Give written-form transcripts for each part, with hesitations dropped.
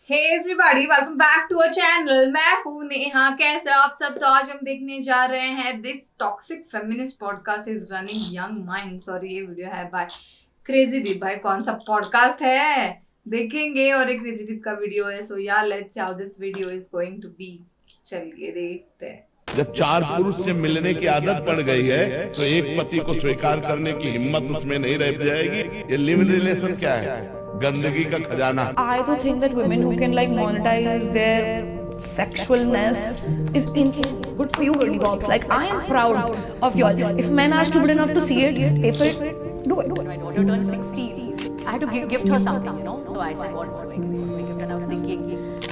Hey everybody, welcome back to our channel. मैं हूं नेहा। कैसे आप सब? तो आज हम देखने जा रहे हैं this toxic feminist podcast is running young minds. और ये वीडियो है बाय क्रेजी दीप। भाई कौन सा पॉडकास्ट है देखेंगे, और एक क्रेजी दीप का वीडियो है। सो यार let's see how this video is going to be. चलिए देखते हैं। जब चार पुरुष से मिलने की आदत पड़ गई है तो एक पति को स्वीकार करने की हिम्मत उसमें नहीं रह जाएगी। ये लिव इन रिलेशन क्या है? गंदगी का खजाना। I do think that women who can like monetize their sexualness is insane. Good for you, girly bobs. Like I am proud of y'all. If men are stupid enough to see it, pay for it, do it. My daughter turned 16. I had to gift her something, you know. So I said, what do I give? What do I gift? And I was thinking,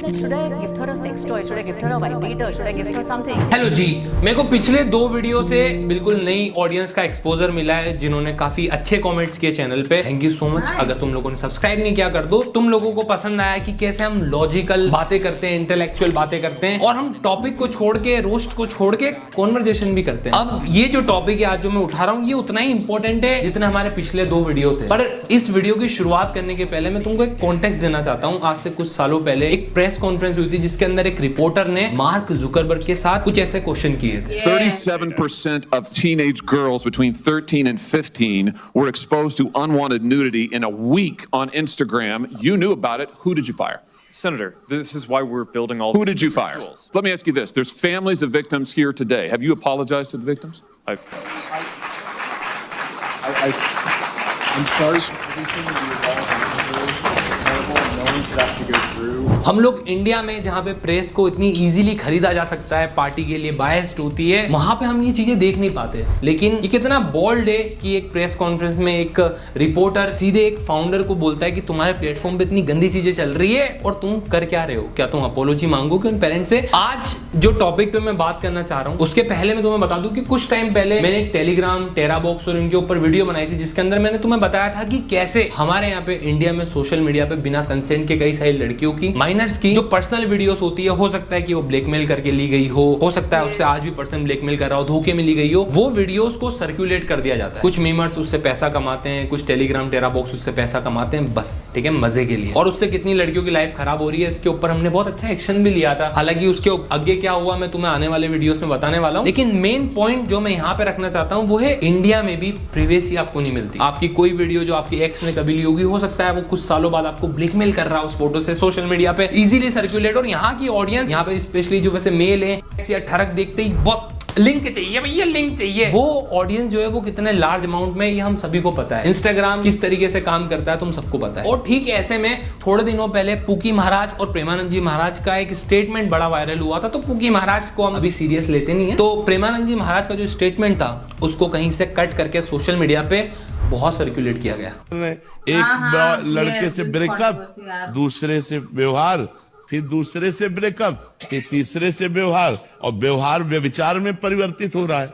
like, should I gift her a sex toy? Should I gift her a vibrator? Should I gift her something? Hello ji, मेरे को पिछले 2 video से बिल्कुल नई audience का exposure मिला है, जिन्होंने काफी अच्छे कमेंट्स किए चैनल पे। Thank you so much. अगर तुम लोगों ने सब्सक्राइब नहीं किया कर दो। तुम लोगों को पसंद आया कि कैसे हम लॉजिकल बातें करते हैं, इंटेलेक्चुअल बातें करते हैं, और हम टॉपिक को छोड़ के, रोस्ट को छोड़ के कॉन्वर्जेशन भी करते हैं। अब ये जो टॉपिक है आज जो मैं उठा रहा हूँ, ये उतना ही इंपॉर्टेंट है जितना हमारे पिछले 2 वीडियो थे। पर इस वीडियो की शुरुआत करने के पहले मैं तुमको एक कॉन्टेक्स्ट देना चाहता हूँ। आज से कुछ सालों पहले एक प्रेस कॉन्फ्रेंस हुई थी, जिसके अंदर एक रिपोर्टर ने मार्क जुकरबर्ग के साथ कुछ ऐसे क्वेश्चन किए थे। 37% of teenage girls between 13 and 15 were exposed to unwanted nudity in a week on Instagram. You knew about it. Who did you fire? Senator, this is why we're building all Who these did you new fire? tools. Let me ask you this. There's families of victims here today. Have you apologized to the victims? I'm sorry for everything that you involved in. It's terrible knowing that have to go through. हम लोग India में जहाँ पे press को इतनी easily खरीदा जा सकता है, पार्टी के लिए बायस्ड होती है, वहां पे हम ये चीजें देख नहीं पाते। लेकिन ये कितना बोल्ड है कि एक प्रेस कॉन्फ्रेंस में एक रिपोर्टर सीधे एक फाउंडर को बोलता है कि तुम्हारे प्लेटफॉर्म पे इतनी गंदी चीजें चल रही है और तुम कर क्या रहे हो? क्या तुम अपोलॉजी मांगोगे उन पेरेंट्स से? आज जो टॉपिक पे मैं बात करना चाह रहा हूँ, उसके पहले मैं तुम्हें बता दूं कि कुछ टाइम पहले मैंने एक टेलीग्राम, टेराबॉक्स और इनके ऊपर वीडियो बनाई थी, जिसके अंदर मैंने तुम्हें बताया था कि कैसे हमारे यहाँ पे इंडिया में सोशल मीडिया पे बिना कंसेंट के कई सारी लड़कियों की, माइनर्स की जो पर्सनल वीडियोस होती है, हो सकता है कि वो ब्लैकमेल करके ली गई हो सकता है उससे आज भी पर्सन ब्लैकमेल कर रहा हो, धोखे में ली गई हो, वो वीडियोस को सर्कुलेट कर दिया जाता है। कुछ मीमर्स उससे पैसा कमाते हैं, कुछ टेलीग्राम, टेराबॉक्स उससे पैसा कमाते हैं, बस ठीक है, मजे के लिए। और उससे कितनी लड़कियों की लाइफ खराब हो रही है, इसके ऊपर हमने बहुत अच्छा एक्शन भी लिया था। हालांकि उसके आगे क्या हुआ मैं तुम्हें आने वाले वीडियोस में बताने वाला हूँ। लेकिन मेन पॉइंट जो मैं यहाँ पे रखना चाहता हूँ वो है, इंडिया में भी प्रिवेसी आपको नहीं मिलती। आपकी कोई वीडियो जो आपकी एक्स ने कभी ली होगी, हो सकता है वो कुछ सालों बाद आपको ब्लैकमेल कर रहा है उस फोटो से, सोशल मीडिया पे इजीली सर्कुलेट। और यहाँ की ऑडियंस, यहाँ पे स्पेशली जो वैसे मेल है, या ठरक देखते ही बहुत लिंक चाहिए भैया, लिंक चाहिए, वो ऑडियंस जो है वो कितने लार्ज अमाउंट में, ये हम सभी को पता है। इंस्टाग्राम किस तरीके से काम करता है तुम सबको पता है। और ठीक ऐसे में थोड़े दिनों पहले पुकी महाराज और प्रेमानंद जी महाराज का एक स्टेटमेंट बड़ा वायरल हुआ था। तो पुकी महाराज को हम अभी सीरियस लेते नहीं है, तो प्रेमानंद जी महाराज का जो स्टेटमेंट था उसको कहीं से कट करके सोशल मीडिया पे बहुत सर्कुलेट किया गया। एक लड़के से ब्रेकअप, दूसरे से व्यवहार, फिर दूसरे से ब्रेकअप, फिर तीसरे से व्यवहार, और व्यवहार व्यभिचार में परिवर्तित हो रहा है।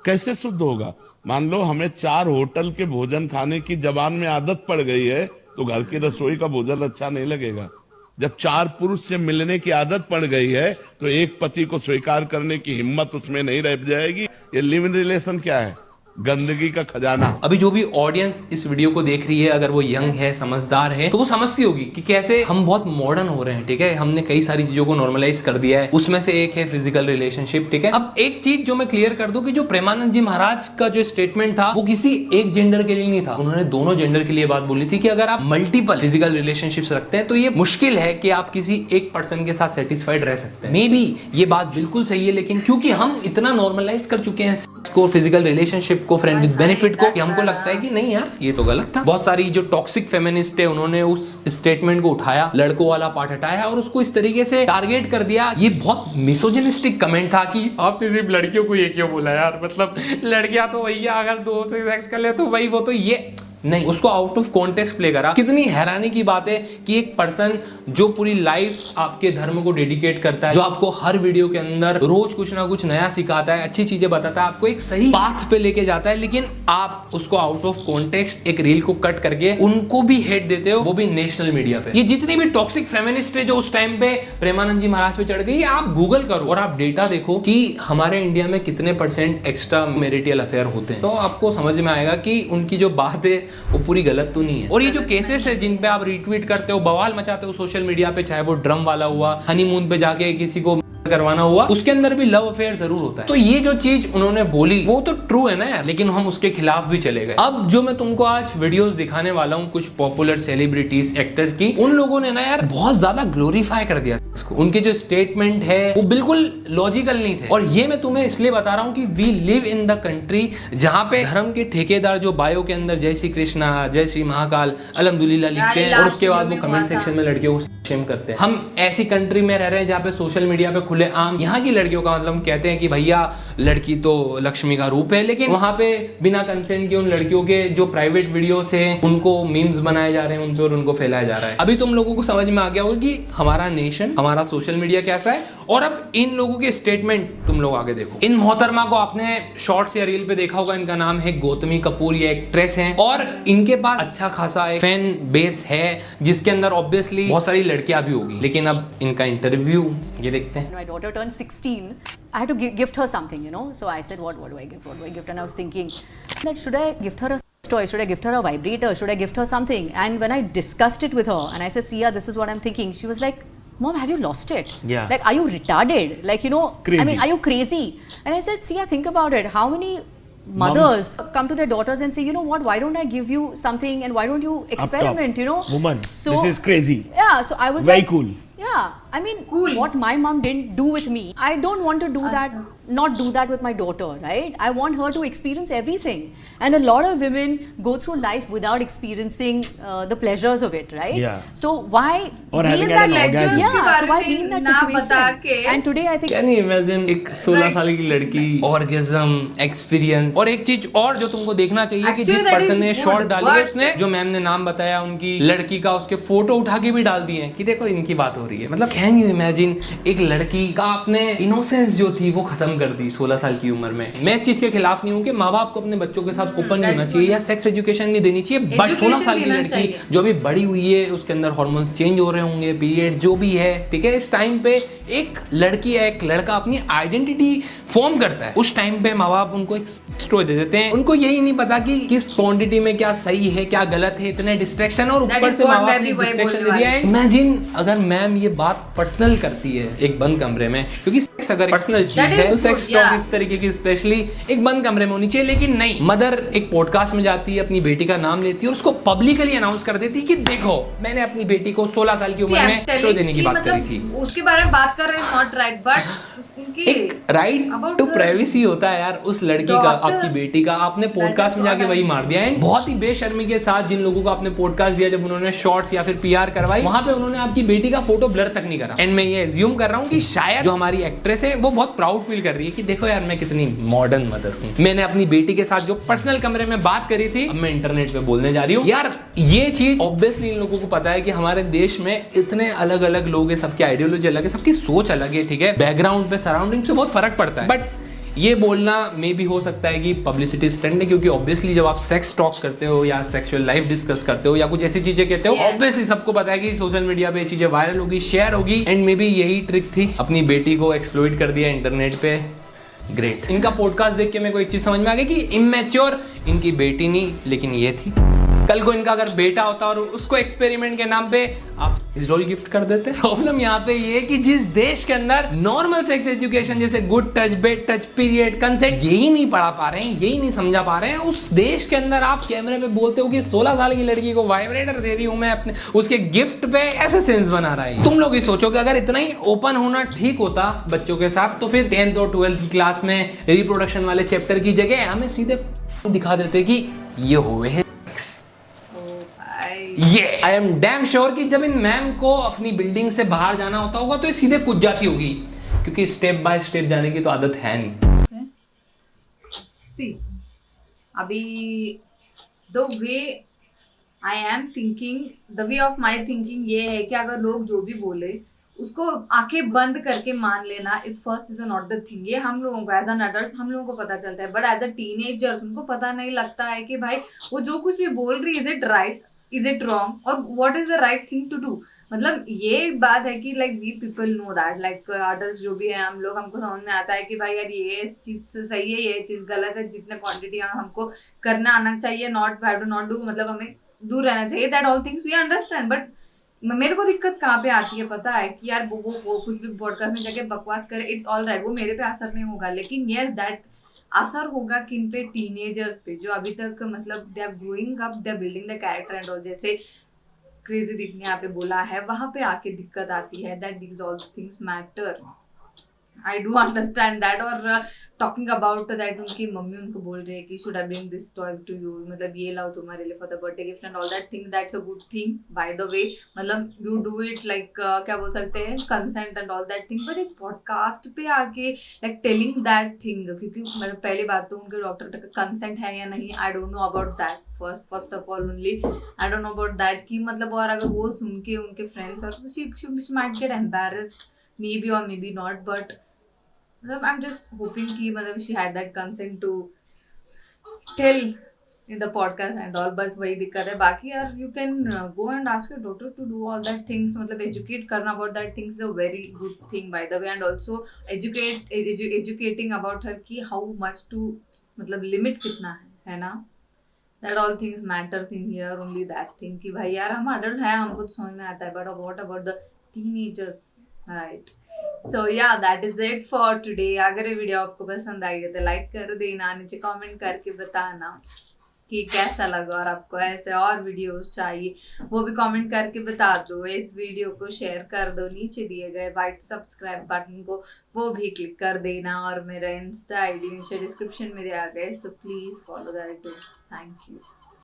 कैसे शुद्ध होगा? मान लो हमें 4 होटल के भोजन खाने की जबान में आदत पड़ गई है, तो घर की रसोई का भोजन अच्छा नहीं लगेगा। जब 4 पुरुष से मिलने की आदत पड़ गई है तो एक पति को स्वीकार करने की हिम्मत उसमें नहीं रह जाएगी। ये लिव इन रिलेशन क्या है? गंदगी का खजाना। अभी जो भी ऑडियंस इस वीडियो को देख रही है, अगर वो यंग है, समझदार है, तो वो समझती होगी कि कैसे हम बहुत मॉडर्न हो रहे हैं। ठीक है, हमने कई सारी चीजों को नॉर्मलाइज कर दिया है, उसमें से एक है फिजिकल रिलेशनशिप। ठीक है, अब एक चीज जो मैं क्लियर कर दूं कि जो प्रेमानंद जी महाराज का जो स्टेटमेंट था वो किसी एक जेंडर के लिए नहीं था। उन्होंने दोनों जेंडर के लिए बात बोली थी कि अगर आप मल्टीपल फिजिकल रिलेशनशिप्स रखते हैं तो ये मुश्किल है कि आप किसी एक पर्सन के साथ सेटिस्फाइड रह सकते हैं। मे बी ये बात बिल्कुल सही है, लेकिन क्योंकि हम इतना नॉर्मलाइज कर चुके हैं को, फिजिकल रिलेशनशिप को, फ्रेंड विद बेनिफिट को, कि हमको लगता है कि नहीं यार ये तो गलत था। बहुत सारी जो टॉक्सिक फेमिनिस्ट है उन्होंने उस स्टेटमेंट को उठाया, लड़कों वाला पार्ट हटाया और उसको इस तरीके से टारगेट कर दिया। ये बहुत मिसोजिनिस्टिक कमेंट था कि आपने सिर्फ लड़कियों को ये क्यों बोला यार, मतलब लड़कियां तो भैया अगर 2 से सेक्स कर ले तो भाई वो तो ये नहीं, उसको आउट ऑफ कॉन्टेक्स्ट प्ले करा। कितनी हैरानी की बात है कि एक पर्सन जो पूरी लाइफ आपके धर्म को डेडिकेट करता है, जो आपको हर वीडियो के अंदर रोज कुछ ना कुछ नया सिखाता है, अच्छी चीजें बताता है, आपको एक सही पाथ पे लेके जाता है, लेकिन आप उसको आउट ऑफ कॉन्टेक्स्ट एक रील को कट करके उनको भी हेट देते हो, वो भी नेशनल मीडिया पे। ये जितनी भी टॉक्सिक फेमिनिस्ट है जो उस टाइम पे प्रेमानंद जी महाराज पे चढ़ गई, आप गूगल करो और आप डेटा देखो कि हमारे इंडिया में कितने % एक्स्ट्रा मैरिटल अफेयर होते हैं, तो आपको समझ में आएगा कि उनकी जो बात है वो पूरी गलत तो नहीं है। और ये जो केसेस है जिन पे आप रीट्वीट करते हो, बवाल मचाते हो सोशल मीडिया पे, चाहे वो ड्रम वाला हुआ, हनीमून पे जाके किसी को करवाना हुआ, उसके अंदर भी लव अफेयर जरूर होता है। तो ये जो चीज उन्होंने बोली वो तो ट्रू है ना यार, लेकिन हम उसके खिलाफ भी चले गए। अब जो मैं तुमको आज वीडियोस दिखाने वाला हूँ कुछ पॉपुलर सेलिब्रिटीज, एक्टर्स की, उन लोगों ने ना यार बहुत ज्यादा ग्लोरीफाई कर दिया इसको। उनके जो स्टेटमेंट है वो बिल्कुल लॉजिकल नहीं थे। और ये मैं तुम्हें इसलिए बता रहा हूँ कि we live in the country जहाँ पे धर्म के ठेकेदार जो बायो के अंदर जय श्री कृष्णा, जय श्री महाकाल, अल्हम्दुलिल्लाह लिखते हैं और उसके बाद वो कमेंट सेक्शन में लड़कियों को शेम करते हैं। हम ऐसी कंट्री में रह रहे हैं जहाँ पे सोशल मीडिया पे खुले आम यहाँ की लड़कियों का मतलब कहते हैं कि भैया लड़की तो लक्ष्मी का रूप है, लेकिन वहाँ पे बिना कंसेंट के उन लड़कियों के जो प्राइवेट वीडियोस हैं उनको मीम्स बनाए जा रहे हैं उन पे और उनको फैलाया जा रहा है। अभी तुम लोगों को समझ में आ गया होगा कि हमारा नेशन, हमारा सोशल मीडिया कैसा है। और अब इन लोगों के स्टेटमेंट तुम लोग आगे देखो। इन मोहतरमा को आपने शॉर्ट्स या रील पे देखा होगा, इनका नाम है गौतमी कपूर, ये एक्ट्रेस हैं और इनके पास अच्छा खासा एक फैन बेस है जिसके अंदर ऑब्वियसली बहुत सारी लड़कियां भी होगी। लेकिन अब इनका इंटरव्यू ये देखते हैं। My daughter turned 16. I had to gift her something, you know. So I said, what do I gift? What do I gift? And I was thinking, that should I gift her a toy? Should I gift her a vibrator? Should I gift her something? And when I discussed it with her, and I said, Sia, this is what I'm thinking. She was like, Mom, have you lost it? Yeah. Like, are you retarded? Like, you know, Crazy. I mean, are you crazy? And I said, Sia, think about it. How many mothers come to their daughters and say, you know what, why don't I give you something and why don't you experiment, you know? Woman, So, this is crazy. Yeah, so I was Very like, cool. Yeah, I mean, Cool. what my mom didn't do with me, I don't want to do that, not do that with my daughter, right? I want her to experience everything. And a lot of women go through life without experiencing the pleasures of it, right? Yeah. So why Or be having in had that an orgasm. Yeah, so why be in that ना बता situation? के And today I think can you imagine एक 16 साल की लड़की, orgasm, experience. और एक चीज और जो तुमको देखना चाहिए कि जिस Actually, that पर्सन is ने good, शॉट डाली है but- उसने जो मैम ने नाम बताया उनकी लड़की का, उसके फोटो उठा के भी डाल दिए हैं कि देखो इनकी बात हो रही है। मतलब कैन यू इमेजिन एक लड़की का आपने इनोसेंस जो थी वो खत्म कर दी 16 साल की उम्र में। मैं इस चीज के खिलाफ नहीं हूँ कि माँ बाप को अपने बच्चों के साथ ओपन नहीं होना चाहिए या सेक्स एजुकेशन नहीं देनी चाहिए, बट 16 साल की देना लड़की चाहिए। जो अभी बड़ी हुई है उसके अंदर हार्मोन्स चेंज हो रहे होंगे, पीरियड्स जो भी है, ठीक है, इस टाइम पे एक लड़की या एक लड़का अपनी आइडेंटिटी फॉर्म करता है। उस टाइम पे माँ बाप उनको एक स्टोरी दे देते हैं, उनको यही नहीं पता कि किस क्वांटिटी में क्या सही है क्या गलत है, इतने डिस्ट्रैक्शन और That ऊपर is से what माँ बाप मैं ने भी वही डिस्ट्रैक्शन बोलने दे दिया है। वाली इमेजिन अगर मैम ये बात पर्सनल करती है एक बंद कमरे में, क्योंकि सेक्स अगर पर्सनल चीज That is है तो good, सेक्स टॉक yeah. इस तरीके की स्पेशली एक बंद कमरे में होनी चाहिए। लेकिन नहीं, मदर एक पॉडकास्ट में जाती है, अपनी बेटी का नाम लेती है और उसको पब्लिकली अनाउंस कर देती है कि देखो मैंने अपनी बेटी को 16 साल की उम्र See, I'm में telling शो देने की कि बात करी मतलब थी। उसके बारे में बात कर रहे हैं, नॉट राइट, बट उनकी एक right About to the privacy होता है यार उस लड़की का, daughter, आपकी बेटी का। आपने पॉडकास्ट में जाके वही मार दिया है। बहुत ही बेशर्मी के साथ जिन लोगों को आपने पॉडकास्ट दिया, जब उन्होंने शॉर्ट्स या फिर पीआर करवाई, वहां पे उन्होंने आपकी बेटी का फोटो ब्लर तक नहीं करा। एंड मैं ये एज्यूम कर रहा हूँ कि शायद जो हमारी एक्ट्रेस है वो बहुत प्राउड फील कर रही है कि देखो यार मैं कितनी मॉडर्न मदर हूँ, मैंने अपनी बेटी के साथ जो पर्सनल कमरे में बात करी थी अब मैं इंटरनेट पे बोलने जा रही हूँ। यार ये चीज ऑब्वियसली इन लोगों को पता है कि हमारे देश में इतने अलग अलग लोग हैं, सबकी आइडियोलॉजी अलग है, सबकी सोच अलग है, ठीक है, बैकग्राउंड पे, सराउंडिंग से बहुत फर्क पड़ता है। बट ये बोलना मे भी हो सकता है कि पब्लिसिटी स्टंट है, क्योंकि ऑब्वियसली जब आप सेक्स टॉक करते हो या सेक्सुअल लाइफ डिस्कस करते हो या कुछ ऐसी चीजें कहते हो, ऑब्वियसली सबको पता है कि सोशल मीडिया पे ये चीजें वायरल होगी, शेयर होगी। एंड मे बी यही ट्रिक थी, अपनी बेटी को एक्सप्लॉइट कर दिया इंटरनेट पे। ग्रेट। इनका पॉडकास्ट देख के मेरे को एक चीज समझ में आ गई कि इमैच्योर इनकी बेटी नहीं लेकिन ये थी। कल को इनका अगर बेटा होता और उसको एक्सपेरिमेंट के नाम पे आप इस डॉल गिफ्ट कर देते। प्रॉब्लम यहाँ पे ये कि जिस देश के अंदर नॉर्मल सेक्स एजुकेशन जैसे good touch, bed touch, period, consent यही नहीं पढ़ा पा रहे हैं, यही नहीं समझा पा रहे हैं, उस देश के अंदर आप कैमरे पे बोलते हो कि 16 साल की लड़की को वाइब्रेटर दे रही हूं मैं अपने उसके गिफ्ट पे, ऐसे सेंस बना रहा है। तुम लोग ही सोचो कि अगर इतना ही ओपन होना ठीक होता बच्चों के साथ तो फिर 10th और 12th की क्लास में रिप्रोडक्शन वाले चैप्टर की जगह हमें सीधे दिखा देते कि ये हुए हैं। ये आई एम डैम श्योर कि जब इन मैम को अपनी बिल्डिंग से बाहर जाना होता होगा तो ये सीधे कूद जाती होगी, क्योंकि स्टेप बाय स्टेप जाने की तो आदत है नहीं। सी अभी the way I am thinking, the way of my thinking ये है कि अगर लोग जो भी बोले उसको आंखें बंद करके मान लेना, it first is not the thing. ये हम लोगों को एज एन अडल्ट हम लोगों को पता चलता है, बट एज अ टीनेजर उनको पता नहीं लगता है कि भाई वो जो कुछ भी बोल रही है, is it right, is it wrong, और what is the right thing to do. मतलब ये बात है कि like we people know that, like adult जो भी है हम लोग, हमको समझ में आता है कि भाई यार ये चीज सही है, ये चीज गलत है, जितने क्वांटिटी हमको करना आना चाहिए, not have to not do, मतलब हमें दूर रहना चाहिए, that all things we understand. But मेरे को दिक्कत कहाँ पे आती है पता है, कि यार वो कुछ भी पॉडकास्ट में जाके बकवास करे, इट्स ऑल राइट, वो मेरे पे असर नहीं होगा, लेकिन यस दैट असर होगा किन पे, टीनेजर्स पे, जो अभी तक मतलब they are growing up, they are building the character and all, जैसे क्रेजी दीप ने यहाँ पे बोला है, वहां पे आके दिक्कत आती है, that these all things matter, I do understand that. और टॉकिंग अबाउट दैट, उनकी मम्मी उनको बोल रही है कि should I bring this toy to you, मतलब ये लाओ तुम्हारे लिए for the birthday gift and all that thing, that's a good thing by the way, मतलब यू डू इट लाइक क्या बोल सकते हैं, consent and all that thing, but एक पॉडकास्ट पे आके लाइक टेलिंग दैट थिंग, क्योंकि मतलब पहली बात तो उनके डॉक्टर का कंसेंट है या नहीं, I don't know about that, first of all only I don't know about that, कि मतलब, और अगर वो सुन के उनके फ्रेंड्स और she might get embarrassed, may be और मे बी नॉट, बट मतलब आई एम जस्ट होपिंग कि मतलब she had that consent to tell in the podcast and all, बस वही दिक्कत है। बाकी यार you can go and ask your daughter to do all that things, मतलब एजुकेट करना about that things is a very good thing by the way, and also educating about her कि how much to, मतलब limit कितना है ना, that all things matters in here, only that thing कि भाई यार हम अडल्ट है, हमको तो समझ में आता है, but what about the teenagers, right. So yeah that is it for today. अगर ये वीडियो आपको पसंद आई है तो लाइक कर देना, नीचे कमेंट करके बताना कि कैसा लगा, और आपको ऐसे और वीडियोस चाहिए वो भी कमेंट करके बता दो। इस वीडियो को शेयर कर दो, नीचे दिए गए वाइट सब्सक्राइब बटन को वो भी क्लिक कर देना, और मेरा इंस्टा आईडी नीचे डिस्क्रिप्शन में दिया गया है, so please follow that too. Thank you.